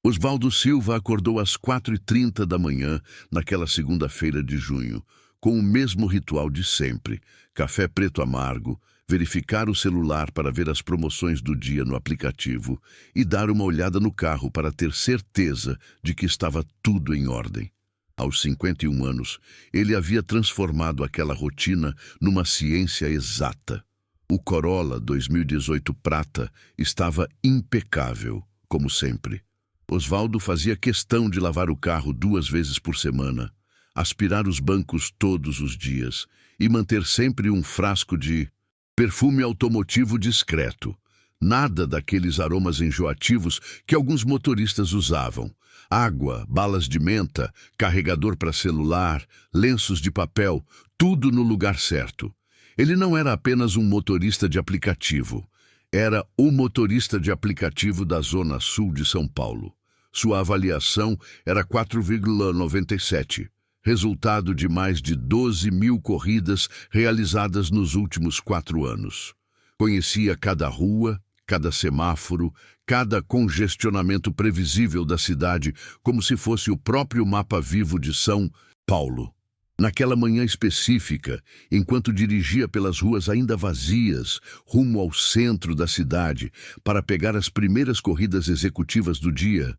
Osvaldo Silva acordou às 4h30 da manhã, naquela segunda-feira de junho, com o mesmo ritual de sempre: café preto amargo, verificar o celular para ver as promoções do dia no aplicativo e dar uma olhada no carro para ter certeza de que estava tudo em ordem. Aos 51 anos, ele havia transformado aquela rotina numa ciência exata. O Corolla 2018 prata estava impecável, como sempre. Osvaldo fazia questão de lavar o carro 2 vezes por semana, aspirar os bancos todos os dias e manter sempre um frasco de perfume automotivo discreto. Nada daqueles aromas enjoativos que alguns motoristas usavam. Água, balas de menta, carregador para celular, lenços de papel, tudo no lugar certo. Ele não era apenas um motorista de aplicativo. Era o motorista de aplicativo da Zona Sul de São Paulo. Sua avaliação era 4,97, resultado de mais de 12 mil corridas realizadas nos últimos 4 anos. Conhecia cada rua, cada semáforo, cada congestionamento previsível da cidade, como se fosse o próprio mapa vivo de São Paulo. Naquela manhã específica, enquanto dirigia pelas ruas ainda vazias, rumo ao centro da cidade, para pegar as primeiras corridas executivas do dia,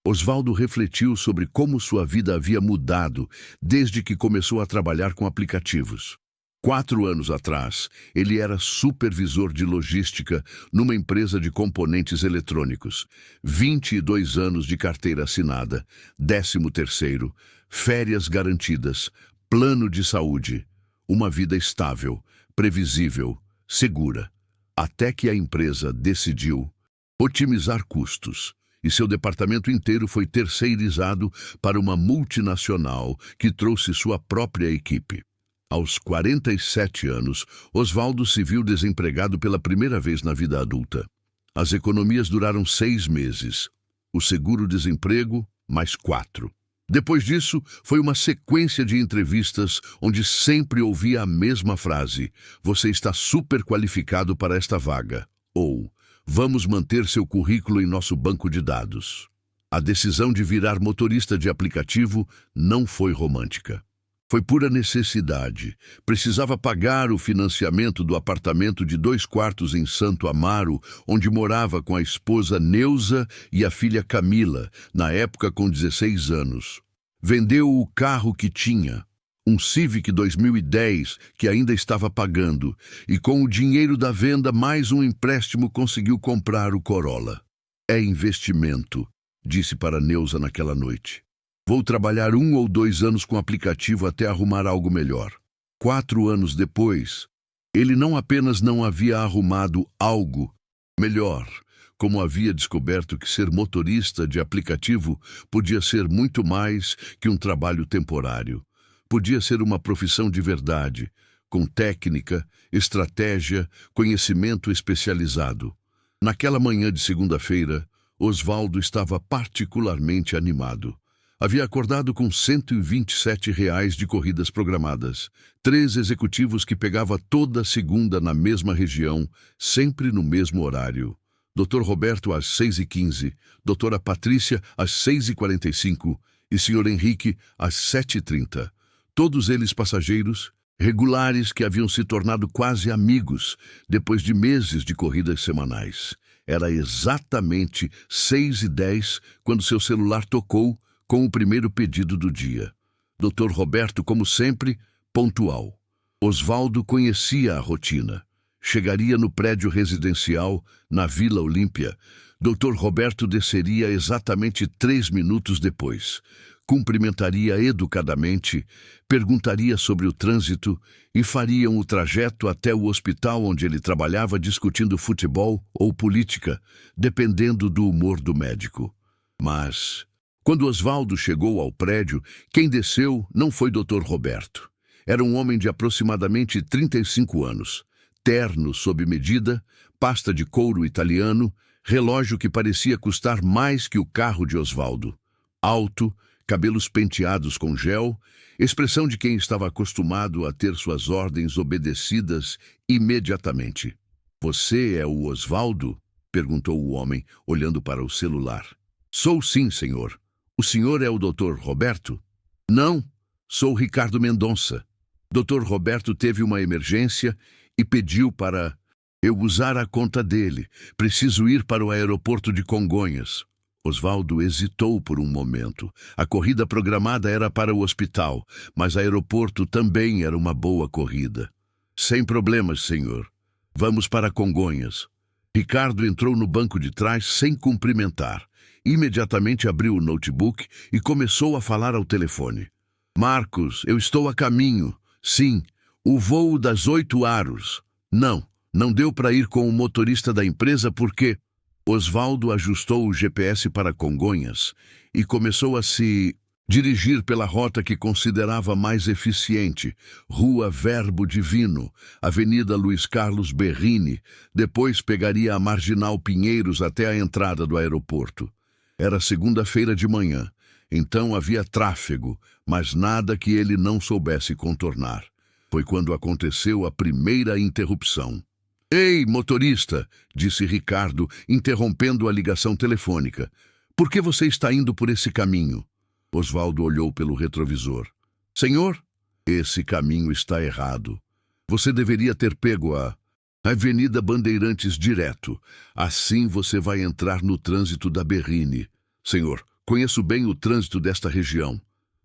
Osvaldo refletiu sobre como sua vida havia mudado desde que começou a trabalhar com aplicativos. 4 anos atrás, ele era supervisor de logística numa empresa de componentes eletrônicos. 22 anos de carteira assinada, 13º, férias garantidas, plano de saúde, uma vida estável, previsível, segura. Até que a empresa decidiu otimizar custos e seu departamento inteiro foi terceirizado para uma multinacional que trouxe sua própria equipe. Aos 47 anos, Osvaldo se viu desempregado pela primeira vez na vida adulta. As economias duraram 6 meses. O seguro-desemprego, mais 4. Depois disso, foi uma sequência de entrevistas onde sempre ouvia a mesma frase: "Você está super qualificado para esta vaga", ou "Vamos manter seu currículo em nosso banco de dados". A decisão de virar motorista de aplicativo não foi romântica. Foi pura necessidade. Precisava pagar o financiamento do apartamento de 2 quartos em Santo Amaro, onde morava com a esposa Neuza e a filha Camila, na época com 16 anos. Vendeu o carro que tinha, um Civic 2010 que ainda estava pagando, e com o dinheiro da venda mais um empréstimo conseguiu comprar o Corolla. "É investimento", disse para Neuza naquela noite. "Vou trabalhar 1 ou 2 anos com o aplicativo até arrumar algo melhor". 4 anos depois, ele não apenas não havia arrumado algo melhor, como havia descoberto que ser motorista de aplicativo podia ser muito mais que um trabalho temporário. Podia ser uma profissão de verdade, com técnica, estratégia, conhecimento especializado. Naquela manhã de segunda-feira, Osvaldo estava particularmente animado. Havia acordado com R$ 127 de corridas programadas, 3 executivos que pegava toda segunda na mesma região, sempre no mesmo horário. Dr. Roberto às 6h15, doutora Patrícia às 6h45 e Sr. Henrique às 7h30. Todos eles passageiros, regulares que haviam se tornado quase amigos depois de meses de corridas semanais. Era exatamente 6h10 quando seu celular tocou com o primeiro pedido do dia. Dr. Roberto, como sempre, pontual. Osvaldo conhecia a rotina. Chegaria no prédio residencial, na Vila Olímpia. Dr. Roberto desceria exatamente 3 minutos depois. Cumprimentaria educadamente, perguntaria sobre o trânsito e fariam o trajeto até o hospital onde ele trabalhava discutindo futebol ou política, dependendo do humor do médico. Mas, quando Osvaldo chegou ao prédio, quem desceu não foi Dr. Roberto. Era um homem de aproximadamente 35 anos, terno sob medida, pasta de couro italiano, relógio que parecia custar mais que o carro de Osvaldo. Alto, cabelos penteados com gel, expressão de quem estava acostumado a ter suas ordens obedecidas imediatamente. "Você é o Osvaldo?", perguntou o homem, olhando para o celular. Sou sim, senhor. O senhor é o Dr. Roberto? Não, sou Ricardo Mendonça. Dr. Roberto teve uma emergência e pediu para eu usar a conta dele. Preciso ir para o aeroporto de Congonhas. Osvaldo hesitou por um momento. A corrida programada era para o hospital, mas o aeroporto também era uma boa corrida. Sem problemas, senhor. Vamos para Congonhas. Ricardo entrou no banco de trás sem cumprimentar. Imediatamente abriu o notebook e começou a falar ao telefone. Marcos, eu estou a caminho. Sim, o voo das 8 aros. Não deu para ir com o motorista da empresa porque... Osvaldo ajustou o GPS para Congonhas e começou a se dirigir pela rota que considerava mais eficiente, Rua Verbo Divino, Avenida Luiz Carlos Berrini, depois pegaria a Marginal Pinheiros até a entrada do aeroporto. Era segunda-feira de manhã, então havia tráfego, mas nada que ele não soubesse contornar. Foi quando aconteceu a primeira interrupção. Ei, motorista, disse Ricardo, interrompendo a ligação telefônica. Por que você está indo por esse caminho? Osvaldo olhou pelo retrovisor. Senhor, esse caminho está errado. Você deveria ter pego a Avenida Bandeirantes direto. Assim você vai entrar no trânsito da Berrini. Senhor, conheço bem o trânsito desta região.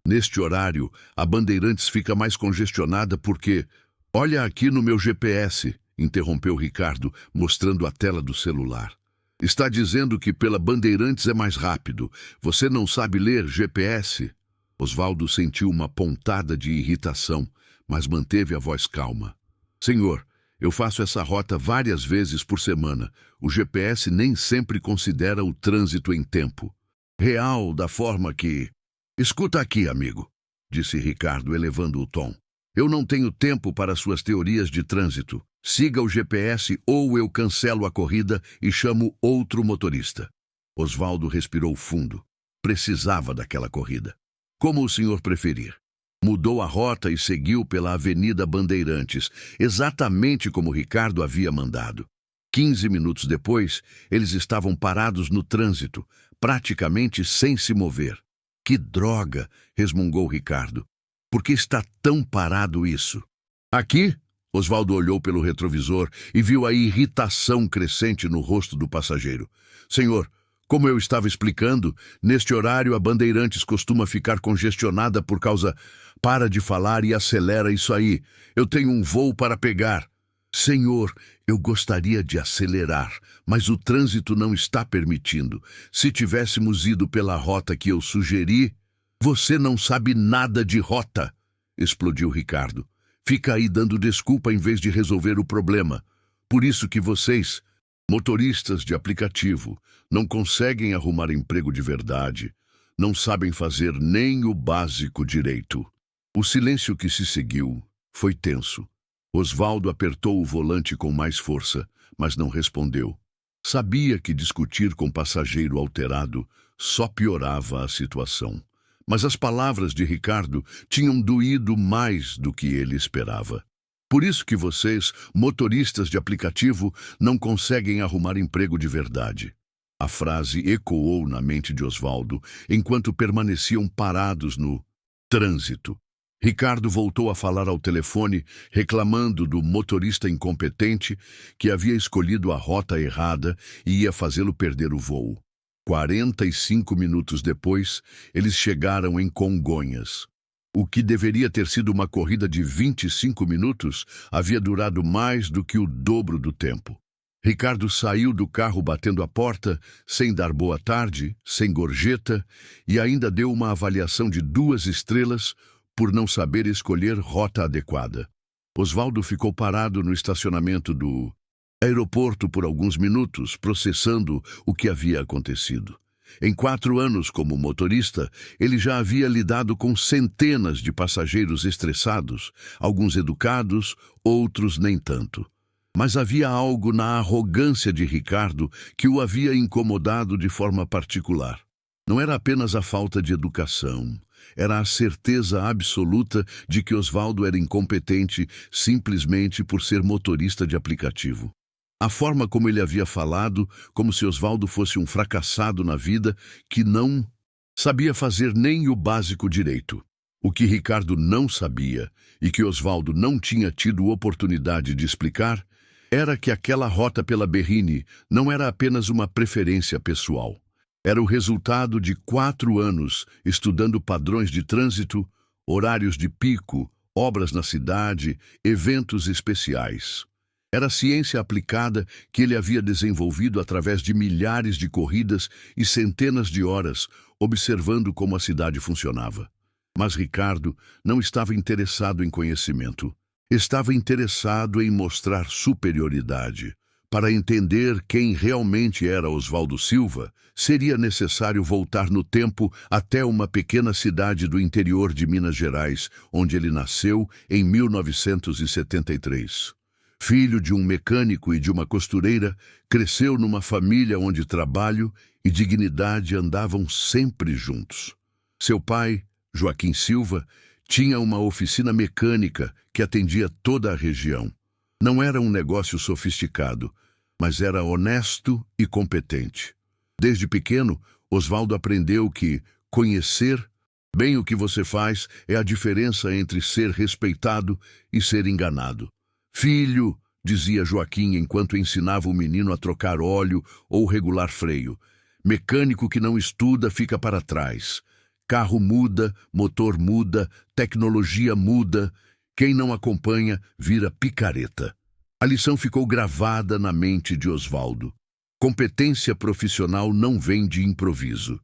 Neste horário, a Bandeirantes fica mais congestionada porque... Olha aqui no meu GPS... interrompeu Ricardo, mostrando a tela do celular. Está dizendo que pela Bandeirantes é mais rápido. Você não sabe ler GPS? Osvaldo sentiu uma pontada de irritação, mas manteve a voz calma. Senhor, eu faço essa rota várias vezes por semana. O GPS nem sempre considera o trânsito em tempo real da forma que... Escuta aqui, amigo, disse Ricardo, elevando o tom. Eu não tenho tempo para suas teorias de trânsito. Siga o GPS ou eu cancelo a corrida e chamo outro motorista. Osvaldo respirou fundo. Precisava daquela corrida. Como o senhor preferir. Mudou a rota e seguiu pela Avenida Bandeirantes, exatamente como Ricardo havia mandado. 15 minutos depois, eles estavam parados no trânsito, praticamente sem se mover. Que droga, resmungou Ricardo. Por que está tão parado isso? Aqui? Osvaldo olhou pelo retrovisor e viu a irritação crescente no rosto do passageiro. Senhor, como eu estava explicando, neste horário a Bandeirantes costuma ficar congestionada por causa... Para de falar e acelera isso aí. Eu tenho um voo para pegar. Senhor, eu gostaria de acelerar, mas o trânsito não está permitindo. Se tivéssemos ido pela rota que eu sugeri... Você não sabe nada de rota, explodiu Ricardo. Fica aí dando desculpa em vez de resolver o problema. Por isso que vocês, motoristas de aplicativo, não conseguem arrumar emprego de verdade. Não sabem fazer nem o básico direito. O silêncio que se seguiu foi tenso. Osvaldo apertou o volante com mais força, mas não respondeu. Sabia que discutir com passageiro alterado só piorava a situação. Mas as palavras de Ricardo tinham doído mais do que ele esperava. Por isso que vocês, motoristas de aplicativo, não conseguem arrumar emprego de verdade. A frase ecoou na mente de Osvaldo enquanto permaneciam parados no trânsito. Ricardo voltou a falar ao telefone, reclamando do motorista incompetente que havia escolhido a rota errada e ia fazê-lo perder o voo. 45 minutos depois, eles chegaram em Congonhas. O que deveria ter sido uma corrida de 25 minutos havia durado mais do que o dobro do tempo. Ricardo saiu do carro batendo a porta, sem dar boa tarde, sem gorjeta, e ainda deu uma avaliação de 2 estrelas por não saber escolher rota adequada. Osvaldo ficou parado no estacionamento do aeroporto por alguns minutos, processando o que havia acontecido. Em 4 anos como motorista, ele já havia lidado com centenas de passageiros estressados, alguns educados, outros nem tanto. Mas havia algo na arrogância de Ricardo que o havia incomodado de forma particular. Não era apenas a falta de educação, era a certeza absoluta de que Osvaldo era incompetente simplesmente por ser motorista de aplicativo. A forma como ele havia falado, como se Osvaldo fosse um fracassado na vida que não sabia fazer nem o básico direito. O que Ricardo não sabia, e que Osvaldo não tinha tido oportunidade de explicar, era que aquela rota pela Berrini não era apenas uma preferência pessoal. Era o resultado de 4 anos estudando padrões de trânsito, horários de pico, obras na cidade, eventos especiais. Era ciência aplicada que ele havia desenvolvido através de milhares de corridas e centenas de horas, observando como a cidade funcionava. Mas Ricardo não estava interessado em conhecimento. Estava interessado em mostrar superioridade. Para entender quem realmente era Osvaldo Silva, seria necessário voltar no tempo até uma pequena cidade do interior de Minas Gerais, onde ele nasceu em 1973. Filho de um mecânico e de uma costureira, cresceu numa família onde trabalho e dignidade andavam sempre juntos. Seu pai, Joaquim Silva, tinha uma oficina mecânica que atendia toda a região. Não era um negócio sofisticado, mas era honesto e competente. Desde pequeno, Osvaldo aprendeu que conhecer bem o que você faz é a diferença entre ser respeitado e ser enganado. Filho, dizia Joaquim enquanto ensinava o menino a trocar óleo ou regular freio, mecânico que não estuda fica para trás. Carro muda, motor muda, tecnologia muda. Quem não acompanha vira picareta. A lição ficou gravada na mente de Osvaldo. Competência profissional não vem de improviso.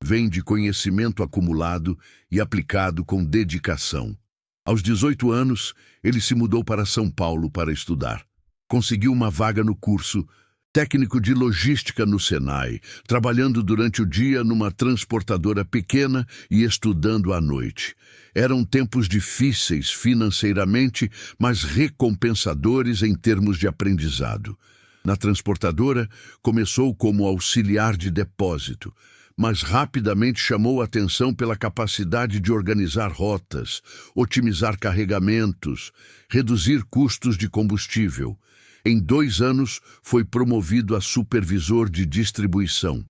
Vem de conhecimento acumulado e aplicado com dedicação. Aos 18 anos, ele se mudou para São Paulo para estudar. Conseguiu uma vaga no curso técnico de logística no Senai, trabalhando durante o dia numa transportadora pequena e estudando à noite. Eram tempos difíceis financeiramente, mas recompensadores em termos de aprendizado. Na transportadora, começou como auxiliar de depósito, mas rapidamente chamou a atenção pela capacidade de organizar rotas, otimizar carregamentos, reduzir custos de combustível. Em 2 anos, foi promovido a supervisor de distribuição.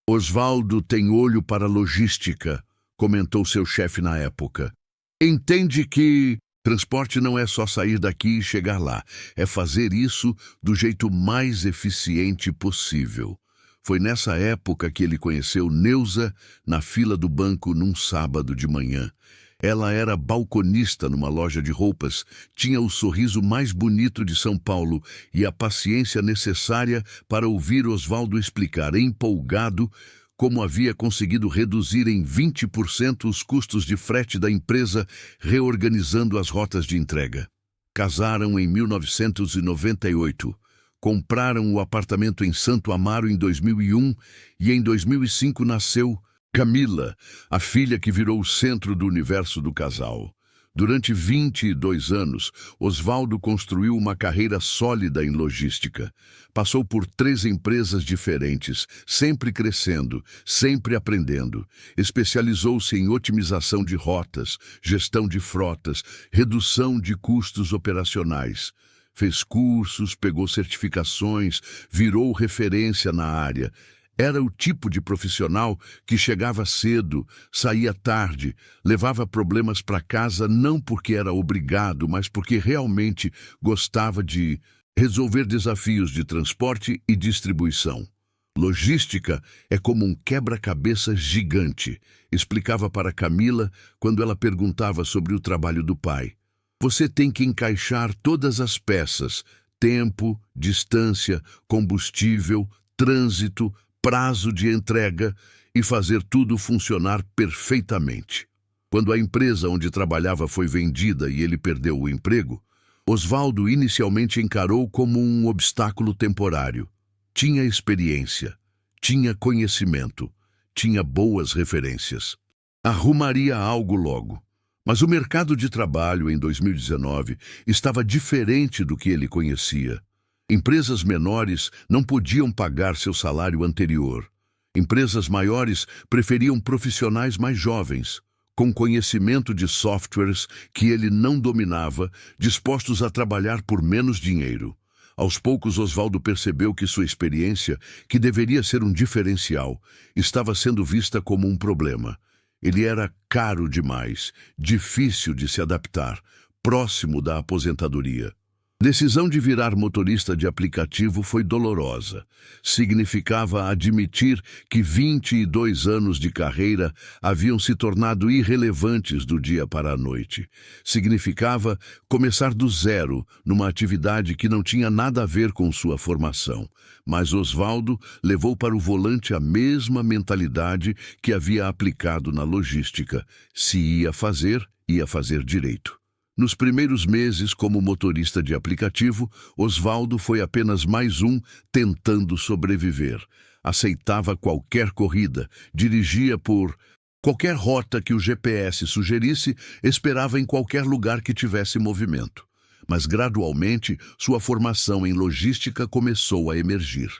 Osvaldo tem olho para logística, comentou seu chefe na época. Entende que transporte não é só sair daqui e chegar lá, é fazer isso do jeito mais eficiente possível. Foi nessa época que ele conheceu Neuza na fila do banco num sábado de manhã. Ela era balconista numa loja de roupas, tinha o sorriso mais bonito de São Paulo e a paciência necessária para ouvir Osvaldo explicar, empolgado, como havia conseguido reduzir em 20% os custos de frete da empresa, reorganizando as rotas de entrega. Casaram em 1998, compraram o apartamento em Santo Amaro em 2001 e em 2005 nasceu Camila, a filha que virou o centro do universo do casal. Durante 22 anos, Osvaldo construiu uma carreira sólida em logística. Passou por 3 empresas diferentes, sempre crescendo, sempre aprendendo. Especializou-se em otimização de rotas, gestão de frotas, redução de custos operacionais. Fez cursos, pegou certificações, virou referência na área. Era o tipo de profissional que chegava cedo, saía tarde, levava problemas para casa não porque era obrigado, mas porque realmente gostava de resolver desafios de transporte e distribuição. Logística é como um quebra-cabeça gigante, explicava para Camila quando ela perguntava sobre o trabalho do pai. Você tem que encaixar todas as peças, tempo, distância, combustível, trânsito, prazo de entrega e fazer tudo funcionar perfeitamente. Quando a empresa onde trabalhava foi vendida e ele perdeu o emprego, Osvaldo inicialmente encarou como um obstáculo temporário. Tinha experiência, tinha conhecimento, tinha boas referências. Arrumaria algo logo. Mas o mercado de trabalho em 2019 estava diferente do que ele conhecia. Empresas menores não podiam pagar seu salário anterior. Empresas maiores preferiam profissionais mais jovens, com conhecimento de softwares que ele não dominava, dispostos a trabalhar por menos dinheiro. Aos poucos, Osvaldo percebeu que sua experiência, que deveria ser um diferencial, estava sendo vista como um problema. Ele era caro demais, difícil de se adaptar, próximo da aposentadoria. A decisão de virar motorista de aplicativo foi dolorosa. Significava admitir que 22 anos de carreira haviam se tornado irrelevantes do dia para a noite. Significava começar do zero, numa atividade que não tinha nada a ver com sua formação. Mas Osvaldo levou para o volante a mesma mentalidade que havia aplicado na logística. Se ia fazer direito. Nos primeiros meses como motorista de aplicativo, Osvaldo foi apenas mais um tentando sobreviver. Aceitava qualquer corrida, dirigia por qualquer rota que o GPS sugerisse, esperava em qualquer lugar que tivesse movimento. Mas gradualmente, sua formação em logística começou a emergir.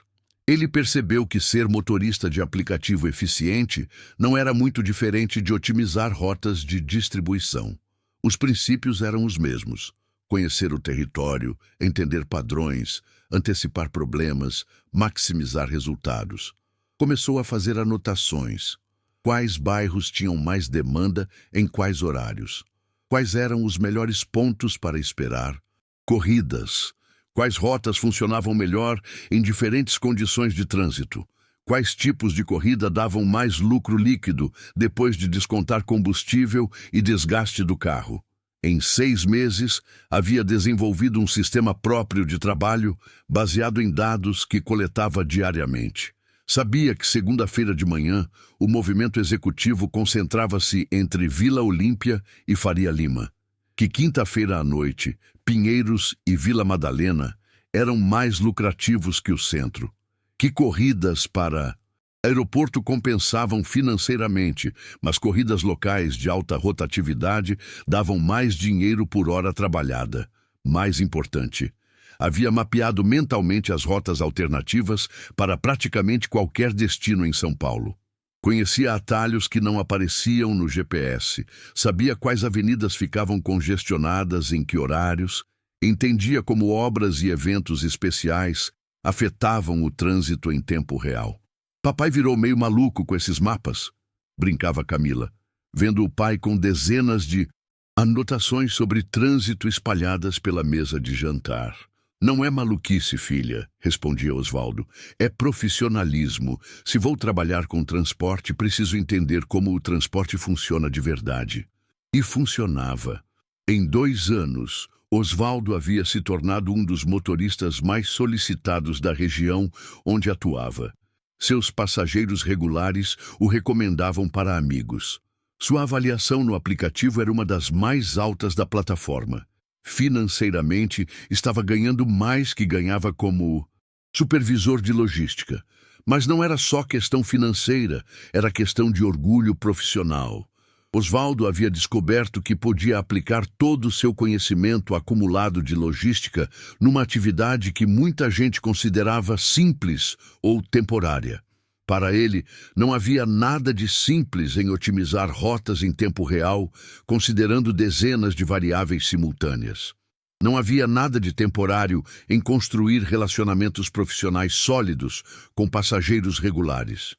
Ele percebeu que ser motorista de aplicativo eficiente não era muito diferente de otimizar rotas de distribuição. Os princípios eram os mesmos: conhecer o território, entender padrões, antecipar problemas, maximizar resultados. Começou a fazer anotações. Quais bairros tinham mais demanda, em quais horários? Quais eram os melhores pontos para esperar? Corridas. Quais rotas funcionavam melhor em diferentes condições de trânsito? Quais tipos de corrida davam mais lucro líquido depois de descontar combustível e desgaste do carro? Em 6 meses, havia desenvolvido um sistema próprio de trabalho baseado em dados que coletava diariamente. Sabia que segunda-feira de manhã, o movimento executivo concentrava-se entre Vila Olímpia e Faria Lima. Que quinta-feira à noite, Pinheiros e Vila Madalena eram mais lucrativos que o centro. Que corridas para aeroporto compensavam financeiramente, mas corridas locais de alta rotatividade davam mais dinheiro por hora trabalhada. Mais importante, havia mapeado mentalmente as rotas alternativas para praticamente qualquer destino em São Paulo. Conhecia atalhos que não apareciam no GPS, sabia quais avenidas ficavam congestionadas em que horários, entendia como obras e eventos especiais afetavam o trânsito em tempo real. Papai virou meio maluco com esses mapas, brincava Camila, vendo o pai com dezenas de anotações sobre trânsito espalhadas pela mesa de jantar. Não é maluquice, filha, respondia Osvaldo. É profissionalismo. Se vou trabalhar com transporte, preciso entender como o transporte funciona de verdade. E funcionava. Em 2 anos, Osvaldo havia se tornado um dos motoristas mais solicitados da região onde atuava. Seus passageiros regulares o recomendavam para amigos. Sua avaliação no aplicativo era uma das mais altas da plataforma. Financeiramente, estava ganhando mais que ganhava como supervisor de logística. Mas não era só questão financeira, era questão de orgulho profissional. Osvaldo havia descoberto que podia aplicar todo o seu conhecimento acumulado de logística numa atividade que muita gente considerava simples ou temporária. Para ele, não havia nada de simples em otimizar rotas em tempo real, considerando dezenas de variáveis simultâneas. Não havia nada de temporário em construir relacionamentos profissionais sólidos com passageiros regulares.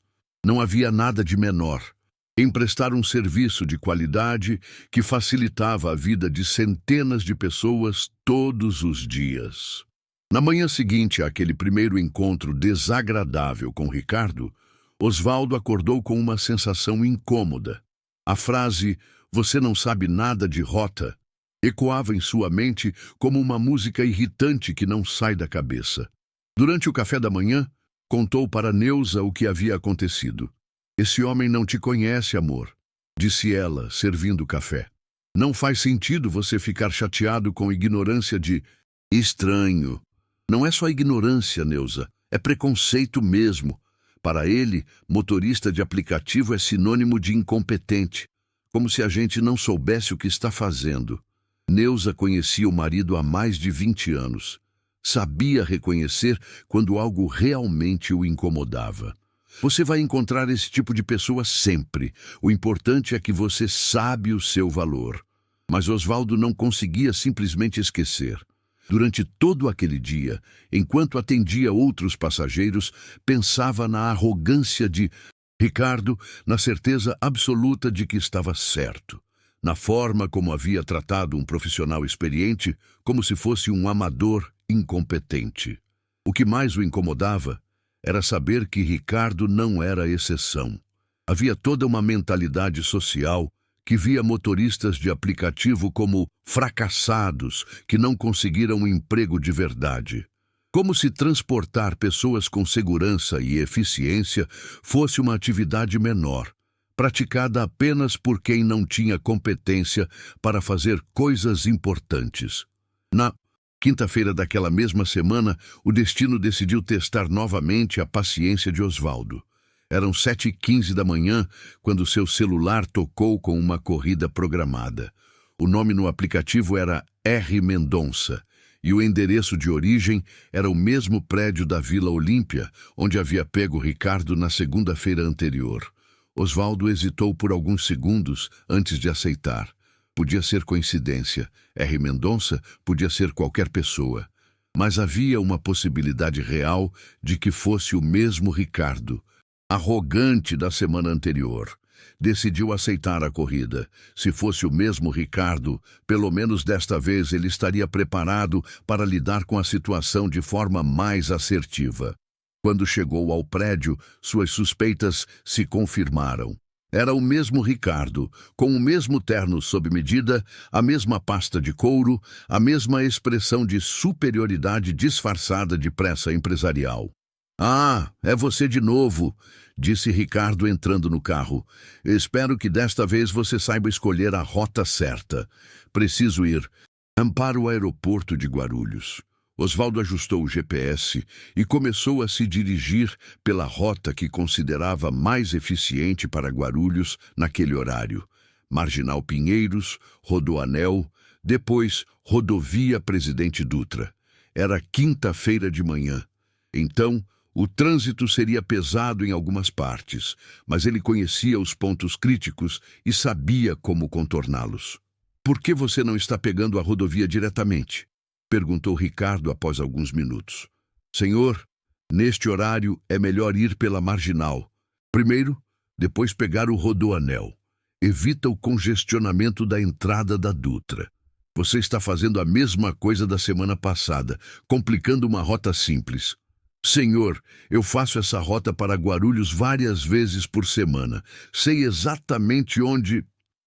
Não havia nada de menor em prestar um serviço de qualidade que facilitava a vida de centenas de pessoas todos os dias. Na manhã seguinte àquele primeiro encontro desagradável com Ricardo, Osvaldo acordou com uma sensação incômoda. A frase "você não sabe nada de rota" ecoava em sua mente como uma música irritante que não sai da cabeça. Durante o café da manhã, contou para Neuza o que havia acontecido. "Esse homem não te conhece, amor", disse ela, servindo o café. "Não faz sentido você ficar chateado com ignorância de estranho." "Não é só ignorância, Neuza, é preconceito mesmo. Para ele, motorista de aplicativo é sinônimo de incompetente, como se a gente não soubesse o que está fazendo." Neuza conhecia o marido há mais de 20 anos. Sabia reconhecer quando algo realmente o incomodava. Você vai encontrar esse tipo de pessoa sempre. O importante é que você sabe o seu valor. Mas Osvaldo não conseguia simplesmente esquecer. Durante todo aquele dia, enquanto atendia outros passageiros, pensava na arrogância de Ricardo, na certeza absoluta de que estava certo, na forma como havia tratado um profissional experiente como se fosse um amador incompetente. O que mais o incomodava era saber que Ricardo não era exceção. Havia toda uma mentalidade social que via motoristas de aplicativo como fracassados que não conseguiram um emprego de verdade. Como se transportar pessoas com segurança e eficiência fosse uma atividade menor, praticada apenas por quem não tinha competência para fazer coisas importantes. Na quinta-feira daquela mesma semana, o destino decidiu testar novamente a paciência de Osvaldo. Eram 7h15 da manhã quando seu celular tocou com uma corrida programada. O nome no aplicativo era R. Mendonça e o endereço de origem era o mesmo prédio da Vila Olímpia, onde havia pego Ricardo na segunda-feira anterior. Osvaldo hesitou por alguns segundos antes de aceitar. Podia ser coincidência. R. Mendonça podia ser qualquer pessoa. Mas havia uma possibilidade real de que fosse o mesmo Ricardo, arrogante da semana anterior. Decidiu aceitar a corrida. Se fosse o mesmo Ricardo, pelo menos desta vez ele estaria preparado para lidar com a situação de forma mais assertiva. Quando chegou ao prédio, suas suspeitas se confirmaram. Era o mesmo Ricardo, com o mesmo terno sob medida, a mesma pasta de couro, a mesma expressão de superioridade disfarçada de pressa empresarial. "Ah, é você de novo", disse Ricardo entrando no carro. "Espero que desta vez você saiba escolher a rota certa. Preciso ir para o aeroporto de Guarulhos." Osvaldo ajustou o GPS e começou a se dirigir pela rota que considerava mais eficiente para Guarulhos naquele horário. Marginal Pinheiros, Rodoanel, depois Rodovia Presidente Dutra. Era quinta-feira de manhã. Então, o trânsito seria pesado em algumas partes, mas ele conhecia os pontos críticos e sabia como contorná-los. "Por que você não está pegando a rodovia diretamente?" perguntou Ricardo após alguns minutos. "Senhor, neste horário é melhor ir pela Marginal. Primeiro, depois pegar o Rodoanel. Evita o congestionamento da entrada da Dutra. Você está fazendo a mesma coisa da semana passada, complicando uma rota simples." "Senhor, eu faço essa rota para Guarulhos várias vezes por semana. Sei exatamente onde..."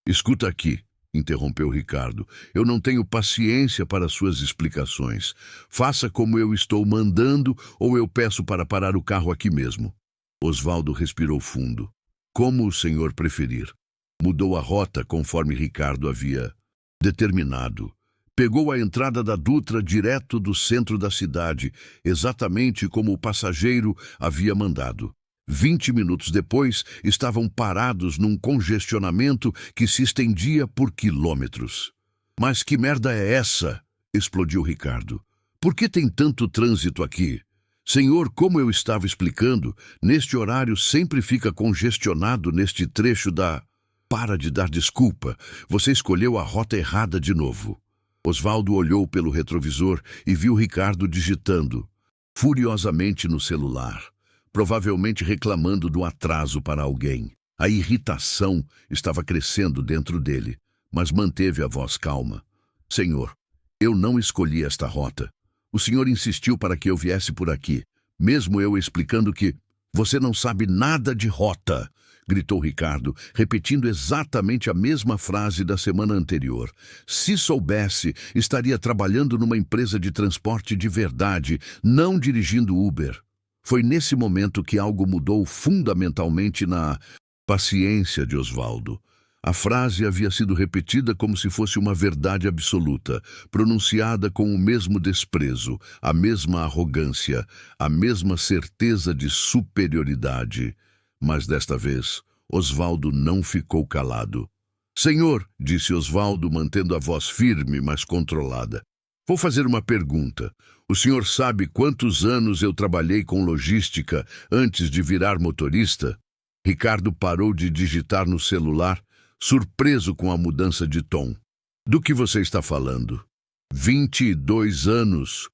"Escuta aqui", interrompeu Ricardo. "Eu não tenho paciência para suas explicações. Faça como eu estou mandando ou eu peço para parar o carro aqui mesmo." Osvaldo respirou fundo. "Como o senhor preferir." Mudou a rota conforme Ricardo havia determinado. Pegou a entrada da Dutra direto do centro da cidade, exatamente como o passageiro havia mandado. 20 minutos depois, estavam parados num congestionamento que se estendia por quilômetros. "Mas que merda é essa?" explodiu Ricardo. "Por que tem tanto trânsito aqui? Senhor, como eu estava explicando, neste horário sempre fica congestionado neste trecho da..." "Para de dar desculpa. Você escolheu a rota errada de novo." Osvaldo olhou pelo retrovisor e viu Ricardo digitando furiosamente no celular, provavelmente reclamando do atraso para alguém. A irritação estava crescendo dentro dele, mas manteve a voz calma. "Senhor, eu não escolhi esta rota. O senhor insistiu para que eu viesse por aqui, mesmo eu explicando que... Você não sabe nada de rota", gritou Ricardo, repetindo exatamente a mesma frase da semana anterior. "Se soubesse, estaria trabalhando numa empresa de transporte de verdade, não dirigindo Uber." Foi nesse momento que algo mudou fundamentalmente na paciência de Osvaldo. A frase havia sido repetida como se fosse uma verdade absoluta, pronunciada com o mesmo desprezo, a mesma arrogância, a mesma certeza de superioridade. Mas desta vez, Osvaldo não ficou calado. "Senhor", disse Osvaldo, mantendo a voz firme, mas controlada, "vou fazer uma pergunta. O senhor sabe quantos anos eu trabalhei com logística antes de virar motorista?" Ricardo parou de digitar no celular, surpreso com a mudança de tom. "Do que você está falando?" 22 anos.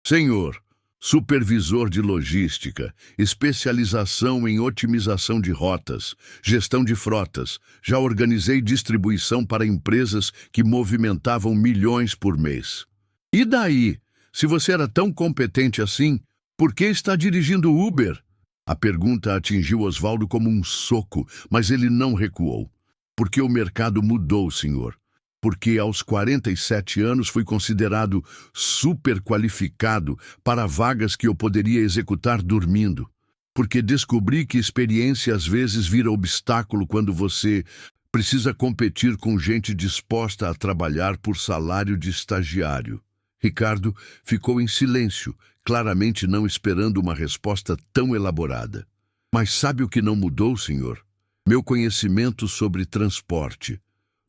Senhor, supervisor de logística, especialização em otimização de rotas, gestão de frotas. Já organizei distribuição para empresas que movimentavam milhões por mês. E daí? Se você era tão competente assim, por que está dirigindo Uber? A pergunta atingiu Osvaldo como um soco, mas ele não recuou. Porque o mercado mudou, senhor. Porque aos 47 anos fui considerado super qualificado para vagas que eu poderia executar dormindo. Porque descobri que experiência às vezes vira obstáculo quando você precisa competir com gente disposta a trabalhar por salário de estagiário. Ricardo ficou em silêncio, claramente não esperando uma resposta tão elaborada. Mas sabe o que não mudou, senhor? Meu conhecimento sobre transporte.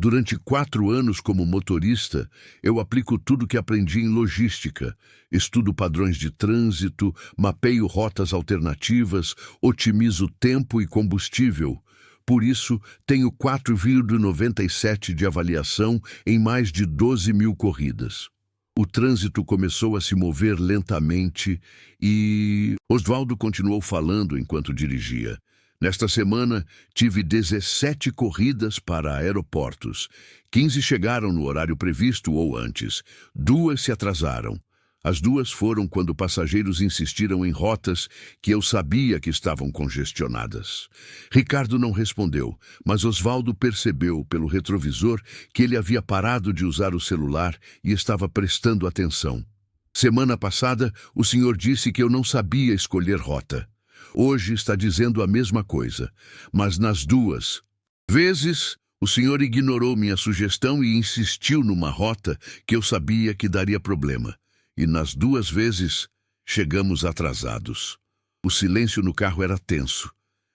Durante 4 anos como motorista, eu aplico tudo que aprendi em logística. Estudo padrões de trânsito, mapeio rotas alternativas, otimizo tempo e combustível. Por isso, tenho 4,97 de avaliação em mais de 12 mil corridas. O trânsito começou a se mover lentamente e... Osvaldo continuou falando enquanto dirigia. Nesta semana, tive 17 corridas para aeroportos. 15 chegaram no horário previsto ou antes. 2 se atrasaram. As 2 foram quando passageiros insistiram em rotas que eu sabia que estavam congestionadas. Ricardo não respondeu, mas Osvaldo percebeu pelo retrovisor que ele havia parado de usar o celular e estava prestando atenção. Semana passada, o senhor disse que eu não sabia escolher rota. Hoje está dizendo a mesma coisa, mas nas 2 vezes o senhor ignorou minha sugestão e insistiu numa rota que eu sabia que daria problema. E nas 2 vezes chegamos atrasados. O silêncio no carro era tenso,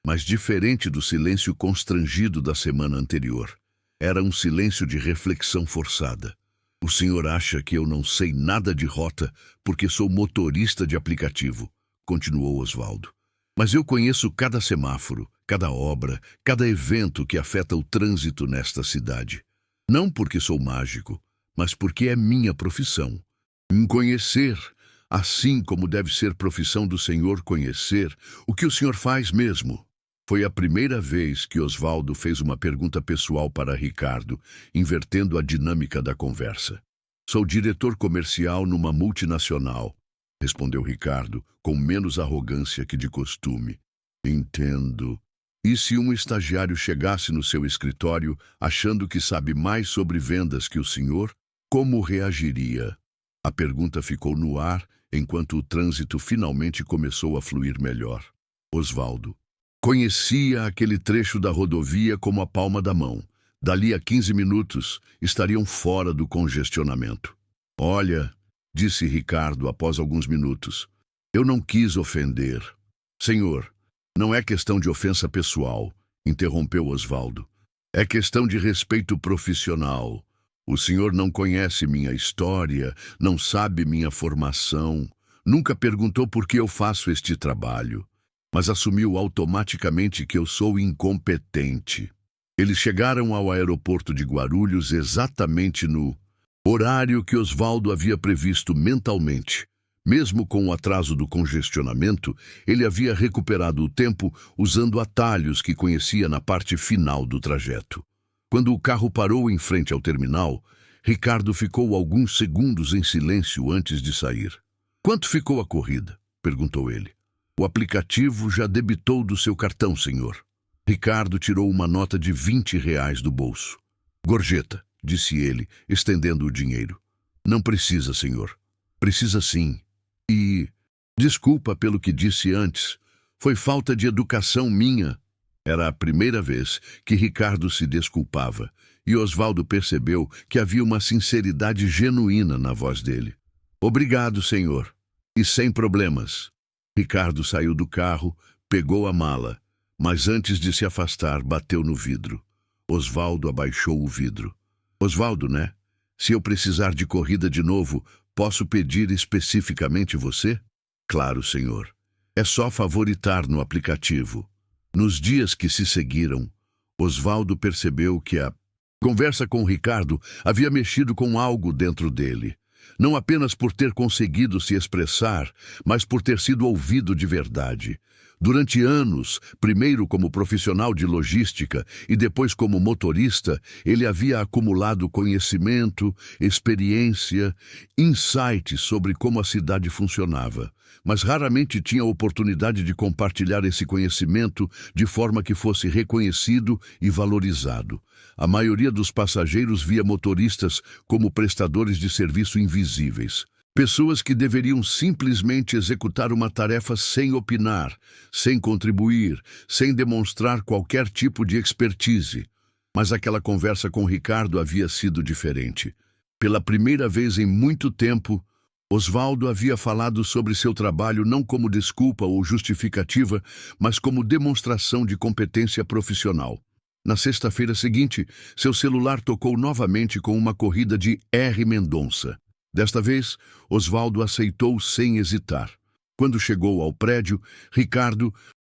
mas diferente do silêncio constrangido da semana anterior. Era um silêncio de reflexão forçada. O senhor acha que eu não sei nada de rota porque sou motorista de aplicativo, continuou Osvaldo. Mas eu conheço cada semáforo, cada obra, cada evento que afeta o trânsito nesta cidade. Não porque sou mágico, mas porque é minha profissão. Conhecer, assim como deve ser profissão do senhor conhecer, o que o senhor faz mesmo. Foi a primeira vez que Osvaldo fez uma pergunta pessoal para Ricardo, invertendo a dinâmica da conversa. Sou diretor comercial numa multinacional, respondeu Ricardo, com menos arrogância que de costume. Entendo. E se um estagiário chegasse no seu escritório achando que sabe mais sobre vendas que o senhor, como reagiria? A pergunta ficou no ar enquanto o trânsito finalmente começou a fluir melhor. Osvaldo conhecia aquele trecho da rodovia como a palma da mão. Dali a 15 minutos estariam fora do congestionamento. Olha, disse Ricardo após alguns minutos, eu não quis ofender. Senhor, não é questão de ofensa pessoal, interrompeu Osvaldo. É questão de respeito profissional. O senhor não conhece minha história, não sabe minha formação, nunca perguntou por que eu faço este trabalho, mas assumiu automaticamente que eu sou incompetente. Eles chegaram ao aeroporto de Guarulhos exatamente no horário que Osvaldo havia previsto mentalmente. Mesmo com o atraso do congestionamento, ele havia recuperado o tempo usando atalhos que conhecia na parte final do trajeto. Quando o carro parou em frente ao terminal, Ricardo ficou alguns segundos em silêncio antes de sair. Quanto ficou a corrida? Perguntou ele. O aplicativo já debitou do seu cartão, senhor. Ricardo tirou uma nota de R$ 20 do bolso. Gorjeta, disse ele, estendendo o dinheiro. Não precisa, senhor. Precisa sim. E... desculpa pelo que disse antes. Foi falta de educação minha. Era a primeira vez que Ricardo se desculpava, e Osvaldo percebeu que havia uma sinceridade genuína na voz dele. Obrigado, senhor. E sem problemas. Ricardo saiu do carro, pegou a mala, mas antes de se afastar, bateu no vidro. Osvaldo abaixou o vidro. Osvaldo, né? Se eu precisar de corrida de novo, posso pedir especificamente você? Claro, senhor. É só favoritar no aplicativo. Nos dias que se seguiram, Osvaldo percebeu que a conversa com Ricardo havia mexido com algo dentro dele. não apenas por ter conseguido se expressar, mas por ter sido ouvido de verdade. Durante anos, primeiro como profissional de logística e depois como motorista, ele havia acumulado conhecimento, experiência, insights sobre como a cidade funcionava, mas raramente tinha a oportunidade de compartilhar esse conhecimento de forma que fosse reconhecido e valorizado. A maioria dos passageiros via motoristas como prestadores de serviço invisíveis. Pessoas que deveriam simplesmente executar uma tarefa sem opinar, sem contribuir, sem demonstrar qualquer tipo de expertise. Mas aquela conversa com Ricardo havia sido diferente. Pela primeira vez em muito tempo, Osvaldo havia falado sobre seu trabalho não como desculpa ou justificativa, mas como demonstração de competência profissional. Na sexta-feira seguinte, seu celular tocou novamente com uma corrida de R. Mendonça. Desta vez, Osvaldo aceitou sem hesitar. Quando chegou ao prédio, Ricardo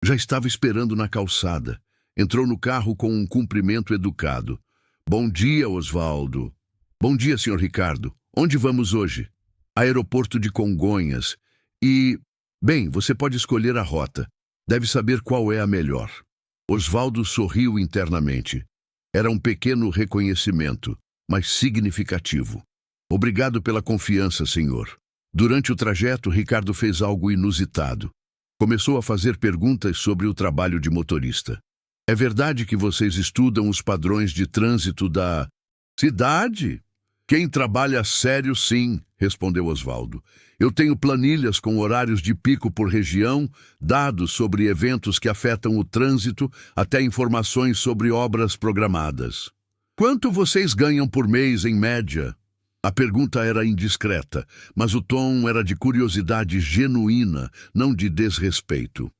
já estava esperando na calçada. Entrou no carro com um cumprimento educado. Bom dia, Osvaldo. Bom dia, senhor Ricardo. Onde vamos hoje? Aeroporto de Congonhas. Bem, você pode escolher a rota. Deve saber qual é a melhor. Osvaldo sorriu internamente. Era um pequeno reconhecimento, mas significativo. Obrigado pela confiança, senhor. Durante o trajeto, Ricardo fez algo inusitado. Começou a fazer perguntas sobre o trabalho de motorista. É verdade que vocês estudam os padrões de trânsito da cidade? Quem trabalha sério, sim, respondeu Osvaldo. Eu tenho planilhas com horários de pico por região, dados sobre eventos que afetam o trânsito, até informações sobre obras programadas. Quanto vocês ganham por mês, em média? A pergunta era indiscreta, mas o tom era de curiosidade genuína, não de desrespeito.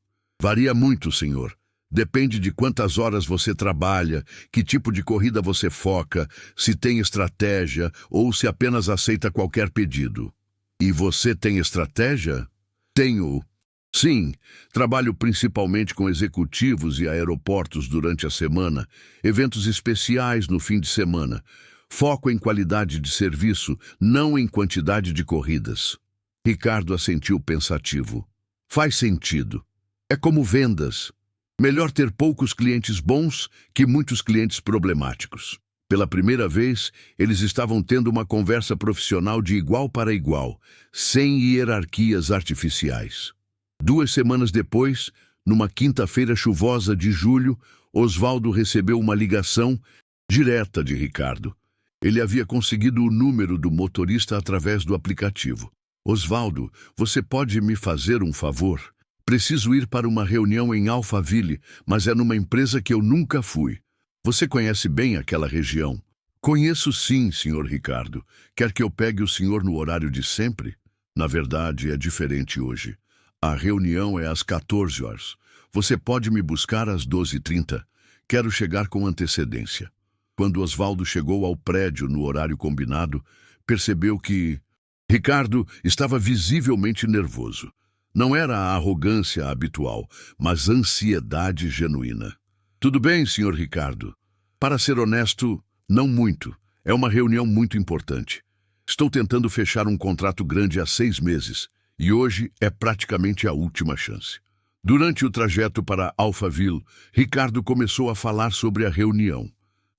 Varia muito, senhor. Depende de quantas horas você trabalha, que tipo de corrida você foca, se tem estratégia ou se apenas aceita qualquer pedido. E você tem estratégia? Tenho. Sim, trabalho principalmente com executivos e aeroportos durante a semana, eventos especiais no fim de semana. Foco em qualidade de serviço, não em quantidade de corridas. Ricardo assentiu pensativo. Faz sentido. É como vendas. Melhor ter poucos clientes bons que muitos clientes problemáticos. Pela primeira vez, eles estavam tendo uma conversa profissional de igual para igual, sem hierarquias artificiais. 2 semanas depois, numa quinta-feira chuvosa de julho, Osvaldo recebeu uma ligação direta de Ricardo. Ele havia conseguido o número do motorista através do aplicativo. Osvaldo, você pode me fazer um favor? Preciso ir para uma reunião em Alphaville, mas é numa empresa que eu nunca fui. Você conhece bem aquela região? Conheço sim, senhor Ricardo. Quer que eu pegue o senhor no horário de sempre? Na verdade, é diferente hoje. A reunião é às 14 horas. Você pode me buscar às 12h30. Quero chegar com antecedência. Quando Osvaldo chegou ao prédio no horário combinado, percebeu que Ricardo estava visivelmente nervoso. Não era a arrogância habitual, mas ansiedade genuína. Tudo bem, senhor Ricardo. Para ser honesto, não muito. É uma reunião muito importante. Estou tentando fechar um contrato grande há 6 meses, e hoje é praticamente a última chance. Durante o trajeto para Alphaville, Ricardo começou a falar sobre a reunião.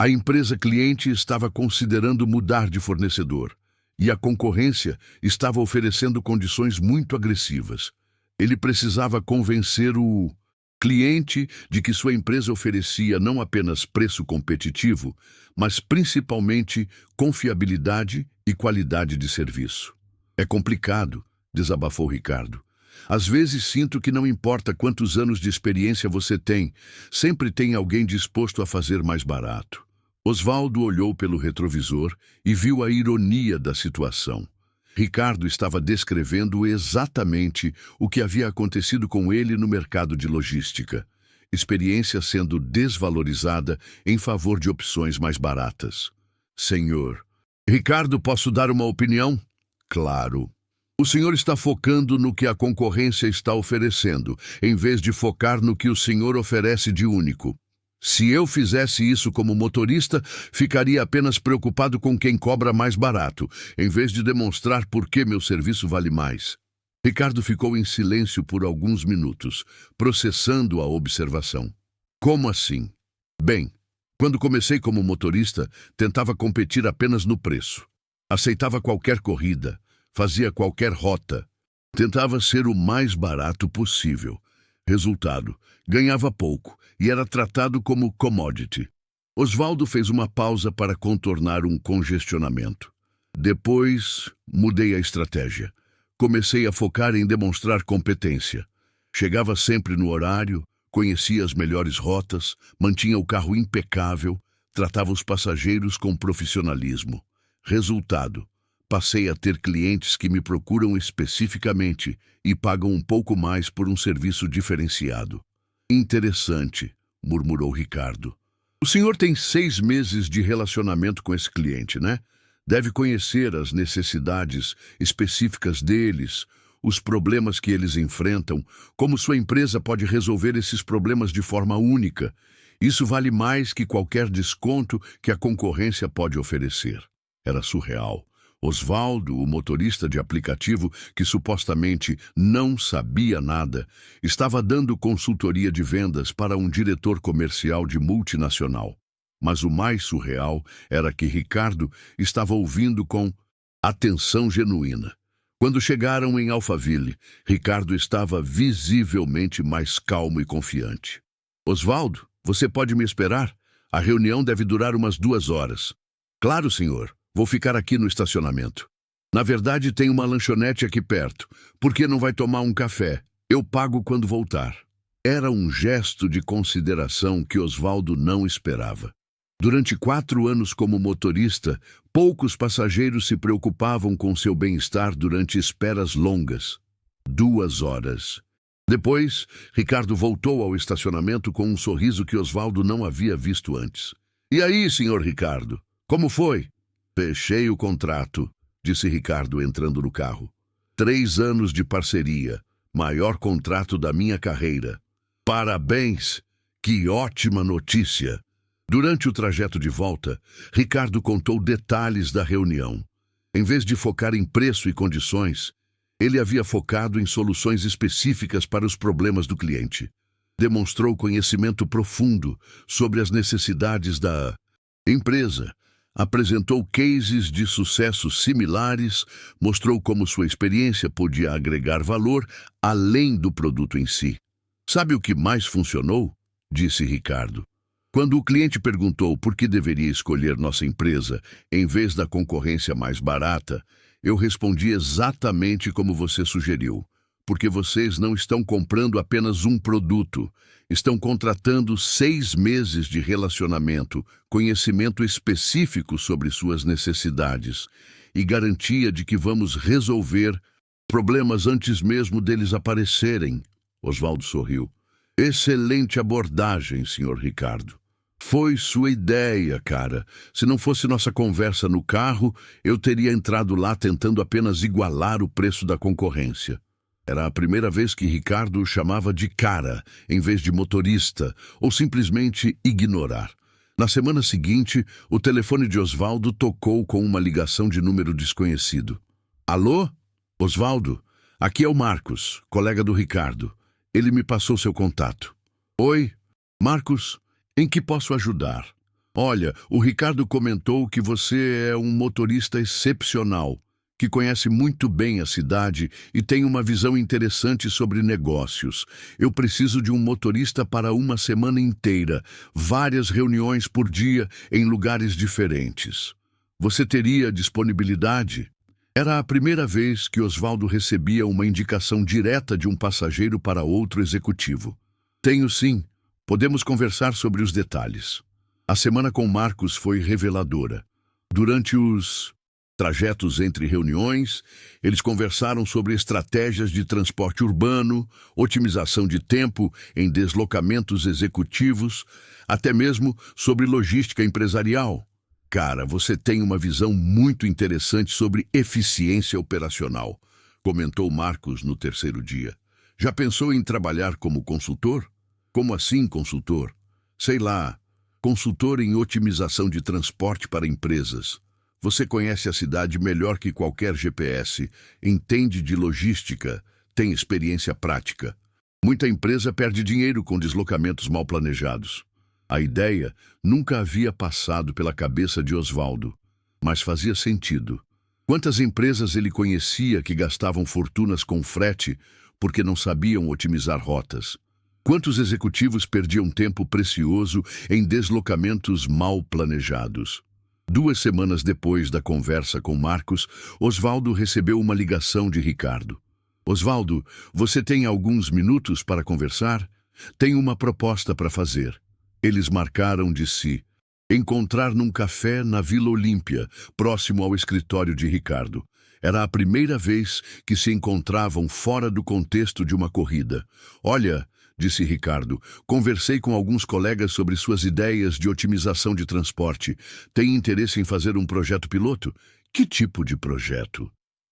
A empresa cliente estava considerando mudar de fornecedor, e a concorrência estava oferecendo condições muito agressivas. Ele precisava convencer o cliente de que sua empresa oferecia não apenas preço competitivo, mas principalmente confiabilidade e qualidade de serviço. É complicado, desabafou Ricardo. Às vezes sinto que não importa quantos anos de experiência você tem, sempre tem alguém disposto a fazer mais barato. Osvaldo olhou pelo retrovisor e viu a ironia da situação. Ricardo estava descrevendo exatamente o que havia acontecido com ele no mercado de logística. Experiência sendo desvalorizada em favor de opções mais baratas. Senhor, Ricardo, posso dar uma opinião? Claro. O senhor está focando no que a concorrência está oferecendo, em vez de focar no que o senhor oferece de único. Se eu fizesse isso como motorista, ficaria apenas preocupado com quem cobra mais barato, em vez de demonstrar por que meu serviço vale mais. Ricardo ficou em silêncio por alguns minutos, processando a observação. Como assim? Bem, quando comecei como motorista, tentava competir apenas no preço. Aceitava qualquer corrida, fazia qualquer rota. Tentava ser o mais barato possível. Resultado, ganhava pouco e era tratado como commodity. Osvaldo fez uma pausa para contornar um congestionamento. Depois, mudei a estratégia. Comecei a focar em demonstrar competência. Chegava sempre no horário, conhecia as melhores rotas, mantinha o carro impecável, tratava os passageiros com profissionalismo. Resultado, passei a ter clientes que me procuram especificamente e pagam um pouco mais por um serviço diferenciado. Interessante, murmurou Ricardo. O senhor tem 6 meses de relacionamento com esse cliente, né? Deve conhecer as necessidades específicas deles, os problemas que eles enfrentam, como sua empresa pode resolver esses problemas de forma única. Isso vale mais que qualquer desconto que a concorrência pode oferecer. Era surreal. Osvaldo, o motorista de aplicativo que supostamente não sabia nada, estava dando consultoria de vendas para um diretor comercial de multinacional. Mas o mais surreal era que Ricardo estava ouvindo com atenção genuína. Quando chegaram em Alphaville, Ricardo estava visivelmente mais calmo e confiante. Osvaldo, você pode me esperar? A reunião deve durar umas 2 horas. Claro, senhor. Vou ficar aqui no estacionamento. Na verdade, tem uma lanchonete aqui perto. Por que não vai tomar um café? Eu pago quando voltar. Era um gesto de consideração que Osvaldo não esperava. Durante 4 anos como motorista, poucos passageiros se preocupavam com seu bem-estar durante esperas longas. 2 horas. Depois, Ricardo voltou ao estacionamento com um sorriso que Osvaldo não havia visto antes. E aí, senhor Ricardo? Como foi? Fechei o contrato, disse Ricardo entrando no carro. 3 anos de parceria, maior contrato da minha carreira. Parabéns! Que ótima notícia! Durante o trajeto de volta, Ricardo contou detalhes da reunião. Em vez de focar em preço e condições, ele havia focado em soluções específicas para os problemas do cliente. Demonstrou conhecimento profundo sobre as necessidades da empresa. Apresentou cases de sucesso similares, mostrou como sua experiência podia agregar valor além do produto em si. Sabe o que mais funcionou? Disse Ricardo. Quando o cliente perguntou por que deveria escolher nossa empresa em vez da concorrência mais barata, eu respondi exatamente como você sugeriu. Porque vocês não estão comprando apenas um produto, estão contratando 6 meses de relacionamento, conhecimento específico sobre suas necessidades e garantia de que vamos resolver problemas antes mesmo deles aparecerem. Osvaldo sorriu. Excelente abordagem, senhor Ricardo. Foi sua ideia, cara. Se não fosse nossa conversa no carro, eu teria entrado lá tentando apenas igualar o preço da concorrência. Era a primeira vez que Ricardo o chamava de cara, em vez de motorista, ou simplesmente ignorar. Na semana seguinte, o telefone de Osvaldo tocou com uma ligação de número desconhecido. Alô? Osvaldo, aqui é o Marcos, colega do Ricardo. Ele me passou seu contato. Oi, Marcos, em que posso ajudar? Olha, o Ricardo comentou que você é um motorista excepcional, que conhece muito bem a cidade e tem uma visão interessante sobre negócios. Eu preciso de um motorista para uma semana inteira, várias reuniões por dia em lugares diferentes. Você teria disponibilidade? Era a primeira vez que Osvaldo recebia uma indicação direta de um passageiro para outro executivo. Tenho sim. Podemos conversar sobre os detalhes. A semana com Marcos foi reveladora. Durante os trajetos entre reuniões, eles conversaram sobre estratégias de transporte urbano, otimização de tempo em deslocamentos executivos, até mesmo sobre logística empresarial. Cara, você tem uma visão muito interessante sobre eficiência operacional, comentou Marcos no 3º dia. Já pensou em trabalhar como consultor? Como assim, consultor? Sei lá, consultor em otimização de transporte para empresas. Você conhece a cidade melhor que qualquer GPS, entende de logística, tem experiência prática. Muita empresa perde dinheiro com deslocamentos mal planejados. A ideia nunca havia passado pela cabeça de Osvaldo, mas fazia sentido. Quantas empresas ele conhecia que gastavam fortunas com frete porque não sabiam otimizar rotas? Quantos executivos perdiam tempo precioso em deslocamentos mal planejados? 2 semanas depois da conversa com Marcos, Osvaldo recebeu uma ligação de Ricardo. Osvaldo, você tem alguns minutos para conversar? Tenho uma proposta para fazer. Eles marcaram de se encontrar num café na Vila Olímpia, próximo ao escritório de Ricardo. Era a primeira vez que se encontravam fora do contexto de uma corrida. Olha, disse Ricardo, conversei com alguns colegas sobre suas ideias de otimização de transporte. Tem interesse em fazer um projeto piloto? Que tipo de projeto?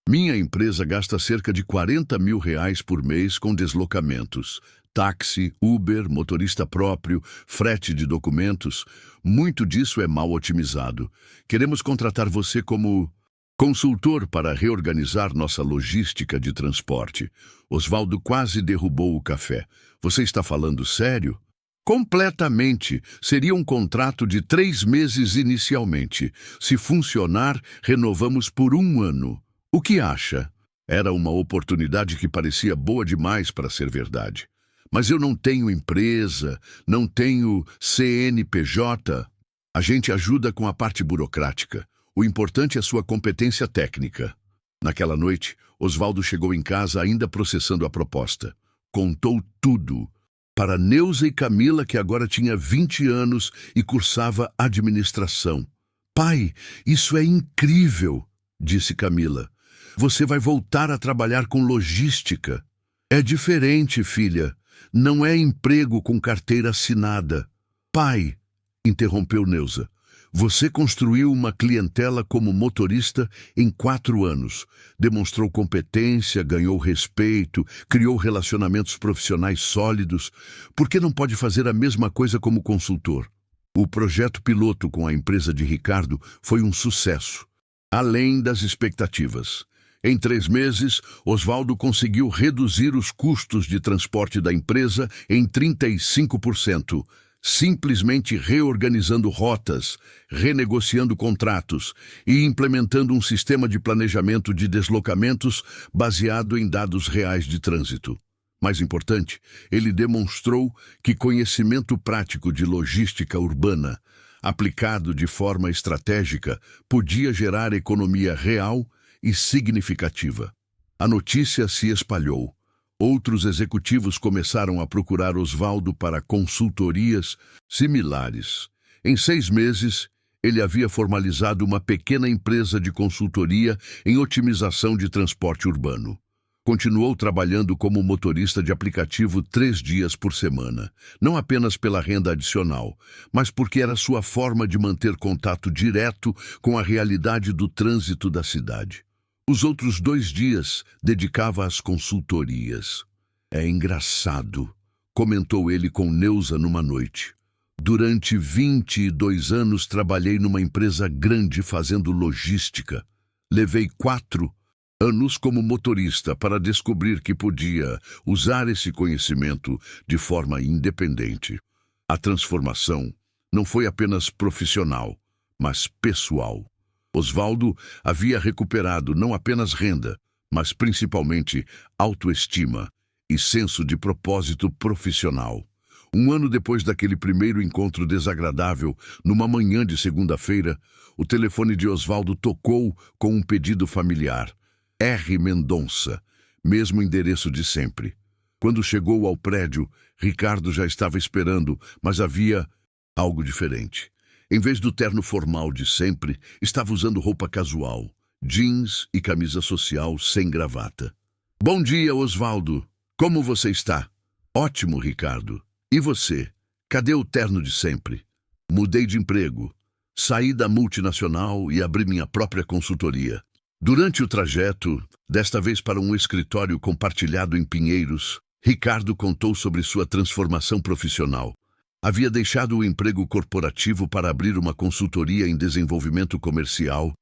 Minha empresa gasta cerca de R$40 mil por mês com deslocamentos. Táxi, Uber, motorista próprio, frete de documentos. Muito disso é mal otimizado. Queremos contratar você como consultor para reorganizar nossa logística de transporte. Osvaldo quase derrubou o café. Você está falando sério? Completamente. Seria um contrato de 3 meses inicialmente. Se funcionar, renovamos por 1 ano. O que acha? Era uma oportunidade que parecia boa demais para ser verdade. Mas eu não tenho empresa, não tenho CNPJ. A gente ajuda com a parte burocrática. O importante é sua competência técnica. Naquela noite, Osvaldo chegou em casa ainda processando a proposta. Contou tudo. Para Neuza e Camila, que agora tinha 20 anos e cursava administração. Pai, isso é incrível, disse Camila. Você vai voltar a trabalhar com logística. É diferente, filha. Não é emprego com carteira assinada. Pai, interrompeu Neuza, você construiu uma clientela como motorista em 4 anos. Demonstrou competência, ganhou respeito, criou relacionamentos profissionais sólidos. Por que não pode fazer a mesma coisa como consultor? O projeto piloto com a empresa de Ricardo foi um sucesso, além das expectativas. Em 3 meses, Osvaldo conseguiu reduzir os custos de transporte da empresa em 35%, simplesmente reorganizando rotas, renegociando contratos e implementando um sistema de planejamento de deslocamentos baseado em dados reais de trânsito. Mais importante, ele demonstrou que conhecimento prático de logística urbana, aplicado de forma estratégica, podia gerar economia real e significativa. A notícia se espalhou. Outros executivos começaram a procurar Osvaldo para consultorias similares. Em 6 meses, ele havia formalizado uma pequena empresa de consultoria em otimização de transporte urbano. Continuou trabalhando como motorista de aplicativo 3 dias por semana, não apenas pela renda adicional, mas porque era sua forma de manter contato direto com a realidade do trânsito da cidade. Os outros 2 dias dedicava às consultorias. É engraçado, comentou ele com Neuza numa noite. Durante 22 anos trabalhei numa empresa grande fazendo logística. Levei 4 anos como motorista para descobrir que podia usar esse conhecimento de forma independente. A transformação não foi apenas profissional, mas pessoal. Osvaldo havia recuperado não apenas renda, mas principalmente autoestima e senso de propósito profissional. 1 ano depois daquele primeiro encontro desagradável, numa manhã de segunda-feira, o telefone de Osvaldo tocou com um pedido familiar. R. Mendonça, mesmo endereço de sempre. Quando chegou ao prédio, Ricardo já estava esperando, mas havia algo diferente. Em vez do terno formal de sempre, estava usando roupa casual, jeans e camisa social sem gravata. Bom dia, Osvaldo. Como você está? Ótimo, Ricardo. E você? Cadê o terno de sempre? Mudei de emprego. Saí da multinacional e abri minha própria consultoria. Durante o trajeto, desta vez para um escritório compartilhado em Pinheiros, Ricardo contou sobre sua transformação profissional. Havia deixado o emprego corporativo para abrir uma consultoria em desenvolvimento comercial,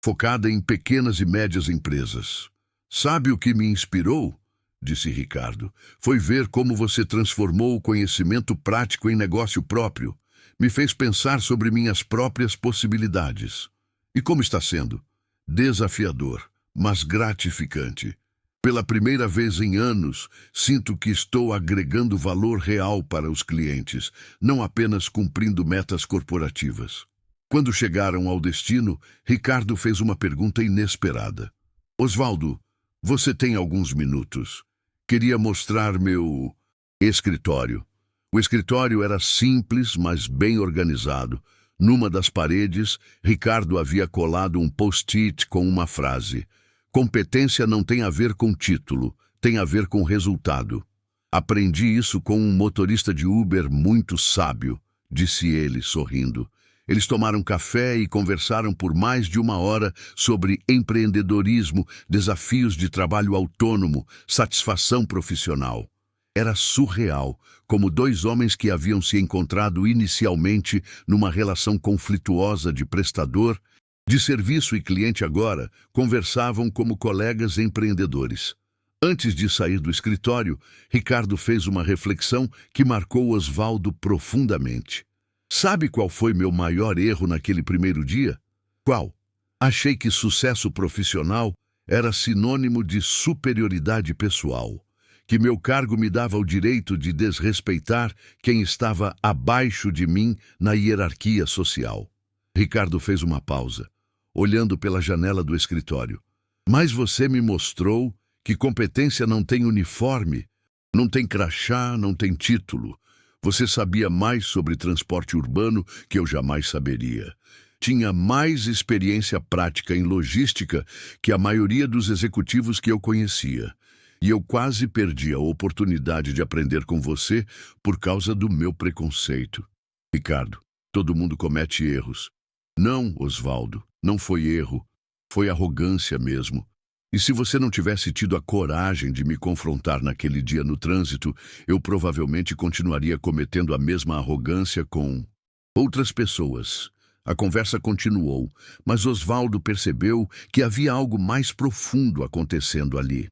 focada em pequenas e médias empresas. Sabe o que me inspirou? Disse Ricardo. Foi ver como você transformou o conhecimento prático em negócio próprio. Me fez pensar sobre minhas próprias possibilidades. E como está sendo? Desafiador, mas gratificante. Pela primeira vez em anos, sinto que estou agregando valor real para os clientes, não apenas cumprindo metas corporativas. Quando chegaram ao destino, Ricardo fez uma pergunta inesperada. Osvaldo, você tem alguns minutos? Queria mostrar meu escritório. O escritório era simples, mas bem organizado. Numa das paredes, Ricardo havia colado um post-it com uma frase: competência não tem a ver com título, tem a ver com resultado. Aprendi isso com um motorista de Uber muito sábio, disse ele, sorrindo. Eles tomaram café e conversaram por mais de 1 hora sobre empreendedorismo, desafios de trabalho autônomo, satisfação profissional. Era surreal, como 2 homens que haviam se encontrado inicialmente numa relação conflituosa de prestador, de serviço e cliente agora, conversavam como colegas empreendedores. Antes de sair do escritório, Ricardo fez uma reflexão que marcou Osvaldo profundamente. Sabe qual foi meu maior erro naquele primeiro dia? Qual? Achei que sucesso profissional era sinônimo de superioridade pessoal, que meu cargo me dava o direito de desrespeitar quem estava abaixo de mim na hierarquia social. Ricardo fez uma pausa, olhando pela janela do escritório. Mas você me mostrou que competência não tem uniforme, não tem crachá, não tem título. Você sabia mais sobre transporte urbano que eu jamais saberia. Tinha mais experiência prática em logística que a maioria dos executivos que eu conhecia. E eu quase perdi a oportunidade de aprender com você por causa do meu preconceito. Ricardo, todo mundo comete erros. Não, Osvaldo, não foi erro. Foi arrogância mesmo. E se você não tivesse tido a coragem de me confrontar naquele dia no trânsito, eu provavelmente continuaria cometendo a mesma arrogância com outras pessoas. A conversa continuou, mas Osvaldo percebeu que havia algo mais profundo acontecendo ali.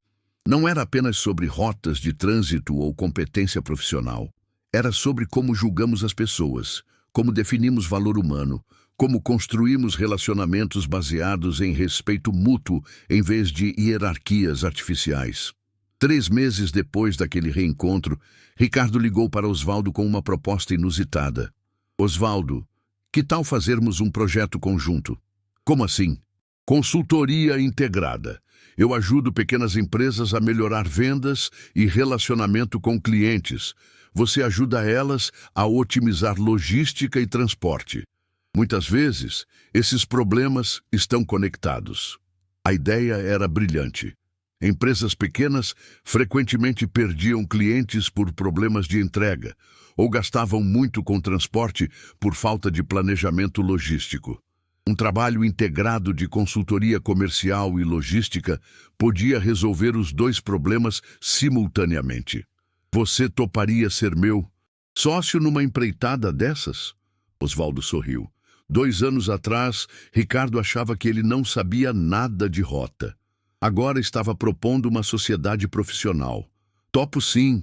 Não era apenas sobre rotas de trânsito ou competência profissional. Era sobre como julgamos as pessoas, como definimos valor humano, como construímos relacionamentos baseados em respeito mútuo em vez de hierarquias artificiais. 3 meses depois daquele reencontro, Ricardo ligou para Osvaldo com uma proposta inusitada. Osvaldo, que tal fazermos um projeto conjunto? Como assim? Consultoria integrada. Eu ajudo pequenas empresas a melhorar vendas e relacionamento com clientes. Você ajuda elas a otimizar logística e transporte. Muitas vezes, esses problemas estão conectados. A ideia era brilhante. Empresas pequenas frequentemente perdiam clientes por problemas de entrega ou gastavam muito com transporte por falta de planejamento logístico. Um trabalho integrado de consultoria comercial e logística podia resolver os 2 problemas simultaneamente. Você toparia ser meu sócio numa empreitada dessas? Osvaldo sorriu. 2 anos atrás, Ricardo achava que ele não sabia nada de rota. Agora estava propondo uma sociedade profissional. Topo sim,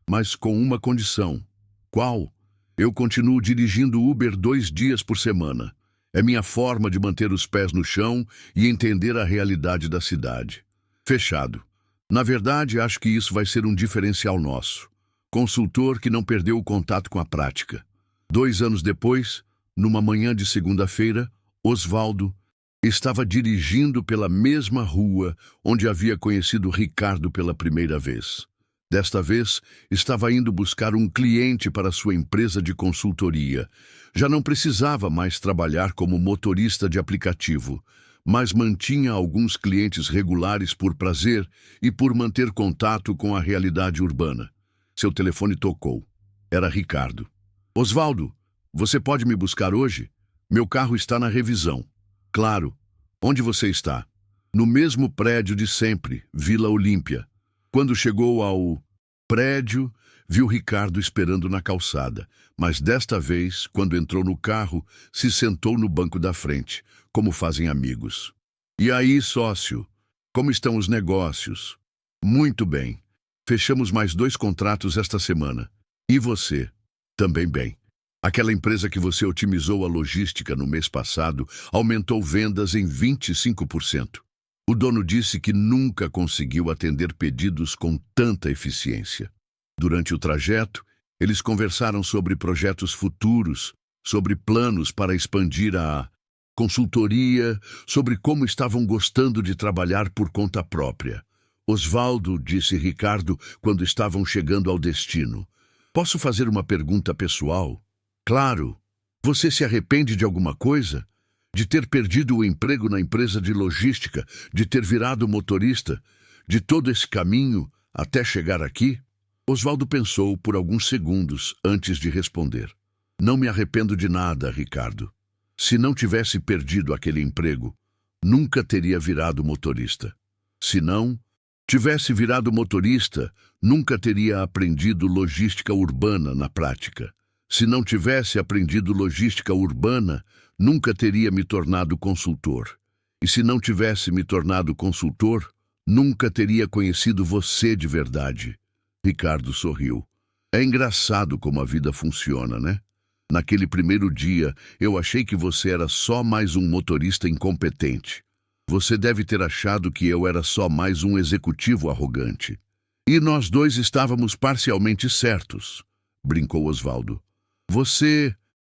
mas com uma condição. Qual? Eu continuo dirigindo Uber 2 dias por semana. É minha forma de manter os pés no chão e entender a realidade da cidade. Fechado. Na verdade, acho que isso vai ser um diferencial nosso. Consultor que não perdeu o contato com a prática. 2 anos depois, numa manhã de segunda-feira, Osvaldo estava dirigindo pela mesma rua onde havia conhecido Ricardo pela primeira vez. Desta vez, estava indo buscar um cliente para sua empresa de consultoria. Já não precisava mais trabalhar como motorista de aplicativo, mas mantinha alguns clientes regulares por prazer e por manter contato com a realidade urbana. Seu telefone tocou. Era Ricardo. Osvaldo, você pode me buscar hoje? Meu carro está na revisão. Claro. Onde você está? No mesmo prédio de sempre, Vila Olímpia. Quando chegou ao Prédio, viu Ricardo esperando na calçada, mas desta vez, quando entrou no carro, se sentou no banco da frente, como fazem amigos. E aí, sócio, como estão os negócios? Muito bem. Fechamos mais 2 contratos esta semana. E você? Também bem. Aquela empresa que você otimizou a logística no mês passado aumentou vendas em 25%. O dono disse que nunca conseguiu atender pedidos com tanta eficiência. Durante o trajeto, eles conversaram sobre projetos futuros, sobre planos para expandir a consultoria, sobre como estavam gostando de trabalhar por conta própria. Osvaldo, disse Ricardo quando estavam chegando ao destino. Posso fazer uma pergunta pessoal? Claro. Você se arrepende de alguma coisa? De ter perdido o emprego na empresa de logística, de ter virado motorista, de todo esse caminho até chegar aqui? Osvaldo pensou por alguns segundos antes de responder. Não me arrependo de nada, Ricardo. Se não tivesse perdido aquele emprego, nunca teria virado motorista. Se não tivesse virado motorista, nunca teria aprendido logística urbana na prática. Se não tivesse aprendido logística urbana, nunca teria me tornado consultor. E se não tivesse me tornado consultor, nunca teria conhecido você de verdade. Ricardo sorriu. É engraçado como a vida funciona, né? Naquele primeiro dia, eu achei que você era só mais um motorista incompetente. Você deve ter achado que eu era só mais um executivo arrogante. E nós dois estávamos parcialmente certos, brincou Osvaldo. Você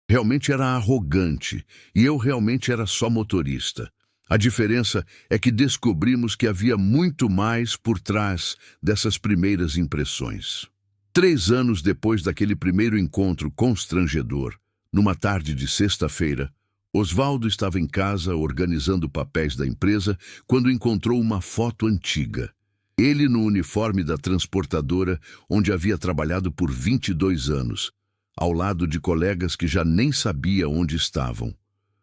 realmente era arrogante e eu realmente era só motorista. A diferença é que descobrimos que havia muito mais por trás dessas primeiras impressões. 3 anos depois daquele primeiro encontro constrangedor, numa tarde de sexta-feira, Osvaldo estava em casa organizando papéis da empresa quando encontrou uma foto antiga. Ele no uniforme da transportadora, onde havia trabalhado por 22 anos, ao lado de colegas que já nem sabia onde estavam.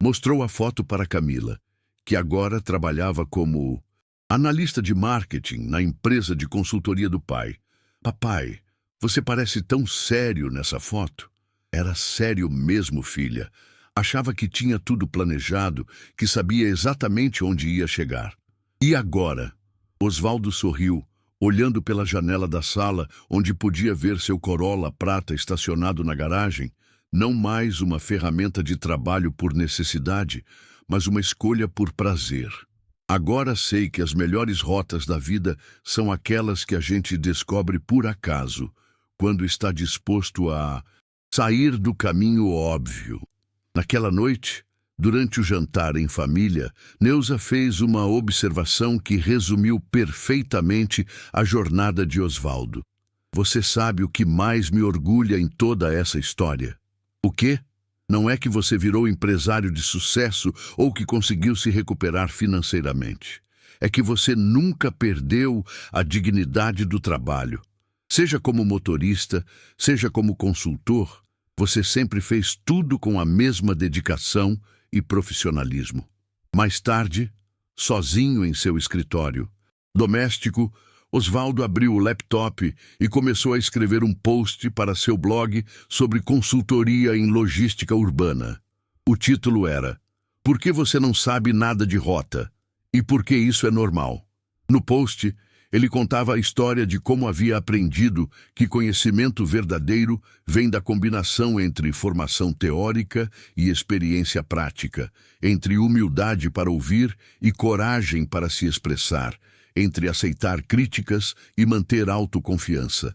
Mostrou a foto para Camila, que agora trabalhava como analista de marketing na empresa de consultoria do pai. Papai, você parece tão sério nessa foto. Era sério mesmo, filha. Achava que tinha tudo planejado, que sabia exatamente onde ia chegar. E agora? Osvaldo sorriu, olhando pela janela da sala, onde podia ver seu Corolla prata estacionado na garagem, não mais uma ferramenta de trabalho por necessidade, mas uma escolha por prazer. Agora sei que as melhores rotas da vida são aquelas que a gente descobre por acaso, quando está disposto a sair do caminho óbvio. Naquela noite, durante o jantar em família, Neuza fez uma observação que resumiu perfeitamente a jornada de Osvaldo. Você sabe o que mais me orgulha em toda essa história? O quê? Não é que você virou empresário de sucesso ou que conseguiu se recuperar financeiramente. É que você nunca perdeu a dignidade do trabalho. Seja como motorista, seja como consultor, você sempre fez tudo com a mesma dedicação e profissionalismo. Mais tarde, sozinho em seu escritório doméstico, Osvaldo abriu o laptop e começou a escrever um post para seu blog sobre consultoria em logística urbana. O título era "Por que você não sabe nada de rota? E por que isso é normal?". No post, ele contava a história de como havia aprendido que conhecimento verdadeiro vem da combinação entre formação teórica e experiência prática, entre humildade para ouvir e coragem para se expressar, entre aceitar críticas e manter autoconfiança.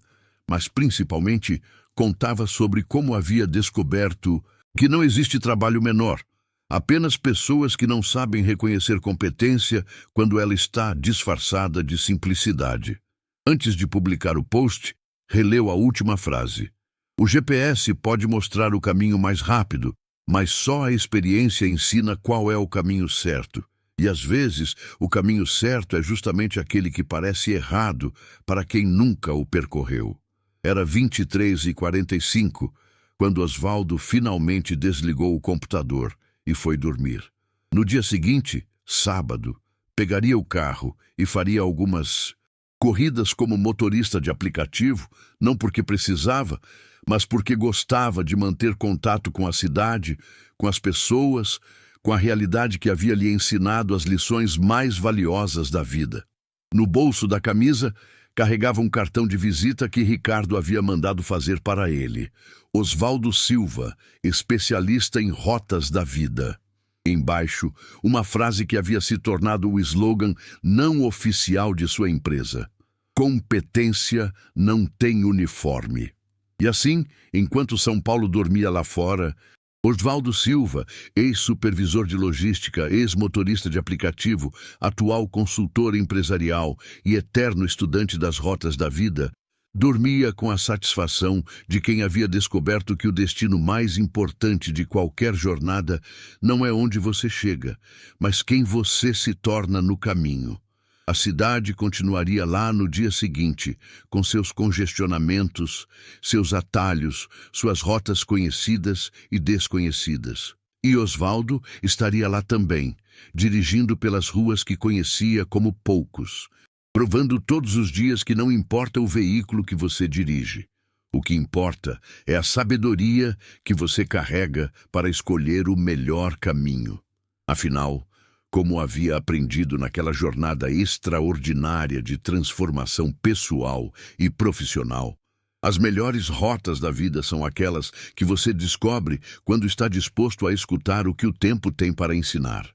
Mas, principalmente, contava sobre como havia descoberto que não existe trabalho menor, apenas pessoas que não sabem reconhecer competência quando ela está disfarçada de simplicidade. Antes de publicar o post, releu a última frase. O GPS pode mostrar o caminho mais rápido, mas só a experiência ensina qual é o caminho certo. E às vezes, o caminho certo é justamente aquele que parece errado para quem nunca o percorreu. Era 23h45, quando Osvaldo finalmente desligou o computador e foi dormir. No dia seguinte, sábado, pegaria o carro e faria algumas Corridas como motorista de aplicativo, não porque precisava, mas porque gostava de manter contato com a cidade, com as pessoas, com a realidade que havia lhe ensinado as lições mais valiosas da vida. No bolso da camisa, carregava um cartão de visita que Ricardo havia mandado fazer para ele. Oswaldo Silva, especialista em rotas da vida. Embaixo, uma frase que havia se tornado o slogan não oficial de sua empresa. Competência não tem uniforme. E assim, enquanto São Paulo dormia lá fora, Oswaldo Silva, ex-supervisor de logística, ex-motorista de aplicativo, atual consultor empresarial e eterno estudante das rotas da vida, dormia com a satisfação de quem havia descoberto que o destino mais importante de qualquer jornada não é onde você chega, mas quem você se torna no caminho. A cidade continuaria lá no dia seguinte, com seus congestionamentos, seus atalhos, suas rotas conhecidas e desconhecidas. E Oswaldo estaria lá também, dirigindo pelas ruas que conhecia como poucos, provando todos os dias que não importa o veículo que você dirige. O que importa é a sabedoria que você carrega para escolher o melhor caminho. Afinal, como havia aprendido naquela jornada extraordinária de transformação pessoal e profissional, as melhores rotas da vida são aquelas que você descobre quando está disposto a escutar o que o tempo tem para ensinar.